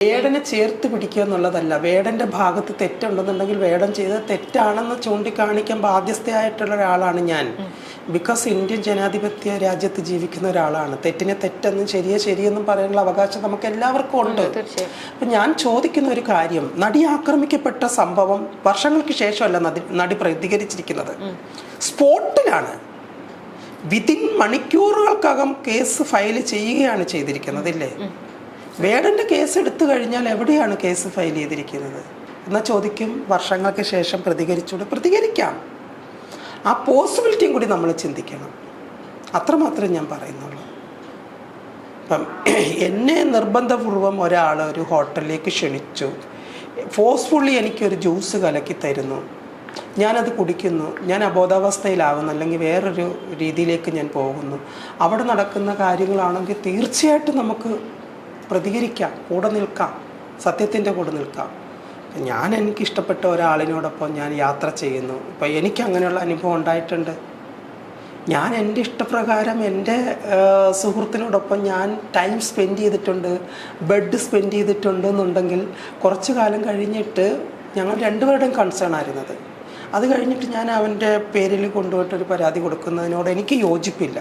വേടനെ ചേർത്ത് പിടിക്കുക എന്നുള്ളതല്ല. വേടൻ്റെ ഭാഗത്ത് തെറ്റുണ്ടെന്നുണ്ടെങ്കിൽ വേടൻ ചെയ്തത് തെറ്റാണെന്ന് ചൂണ്ടിക്കാണിക്കാൻ ബാധ്യസ്ഥയായിട്ടുള്ള ഒരാളാണ് ഞാൻ. ബിക്കോസ് ഇന്ത്യൻ ജനാധിപത്യ രാജ്യത്ത് ജീവിക്കുന്ന ഒരാളാണ്. തെറ്റിനെ തെറ്റെന്നും ശരിയെന്നും പറയാനുള്ള അവകാശം നമുക്ക് എല്ലാവർക്കും ഉണ്ട്. അപ്പം ഞാൻ ചോദിക്കുന്ന ഒരു കാര്യം, നടി ആക്രമിക്കപ്പെട്ട സംഭവം വർഷങ്ങൾക്ക് ശേഷമല്ല നടി പ്രതികരിച്ചിരിക്കുന്നത്, സ്പോട്ടിലാണ്. വിതിൻ മണിക്കൂറുകൾക്കകം കേസ് ഫയൽ ചെയ്യുകയാണ് ചെയ്തിരിക്കുന്നത്, ഇല്ലേ? വേടൻ്റെ കേസ് എടുത്തു കഴിഞ്ഞാൽ എവിടെയാണ് കേസ് ഫയൽ ചെയ്തിരിക്കുന്നത് എന്നാൽ ചോദിക്കും, വർഷങ്ങൾക്ക് ശേഷം പ്രതികരിക്കാം. ആ പോസിബിലിറ്റിയും കൂടി നമ്മൾ ചിന്തിക്കണം. അത്രമാത്രം ഞാൻ പറയുന്നുള്ളൂ. ഇപ്പം എന്നെ നിർബന്ധപൂർവം ഒരാൾ ഒരു ഹോട്ടലിലേക്ക് ക്ഷണിച്ചു, ഫോഴ്സ്ഫുള്ളി എനിക്കൊരു ജ്യൂസ് കലക്കി തരുന്നു, ഞാനത് കുടിക്കുന്നു, ഞാൻ അബോധാവസ്ഥയിലാകുന്നു, അല്ലെങ്കിൽ വേറൊരു രീതിയിലേക്ക് ഞാൻ പോകുന്നു. അവിടെ നടക്കുന്ന കാര്യങ്ങളാണെങ്കിൽ തീർച്ചയായിട്ടും നമുക്ക് പ്രതികരിക്കാം, കൂടെ നിൽക്കാം, സത്യത്തിൻ്റെ കൂടെ നിൽക്കാം. ഞാൻ എനിക്കിഷ്ടപ്പെട്ട ഒരാളിനോടൊപ്പം ഞാൻ യാത്ര ചെയ്യുന്നു. ഇപ്പം എനിക്ക് അങ്ങനെയുള്ള അനുഭവം ഉണ്ടായിട്ടുണ്ട്. ഞാൻ എൻ്റെ ഇഷ്ടപ്രകാരം എൻ്റെ സുഹൃത്തിനോടൊപ്പം ഞാൻ ടൈം സ്പെൻഡ് ചെയ്തിട്ടുണ്ട്, ബെഡ് സ്പെൻഡ് ചെയ്തിട്ടുണ്ട് എന്നുണ്ടെങ്കിൽ കുറച്ച് കാലം കഴിഞ്ഞിട്ട് ഞങ്ങൾ രണ്ടുപേരുടെയും കൺസേൺ ആയിരുന്നത്. അത് കഴിഞ്ഞിട്ട് ഞാൻ അവൻ്റെ പേരിൽ കൊണ്ടുപോയിട്ടൊരു പരാതി കൊടുക്കുന്നതിനോട് എനിക്ക് യോജിപ്പില്ല.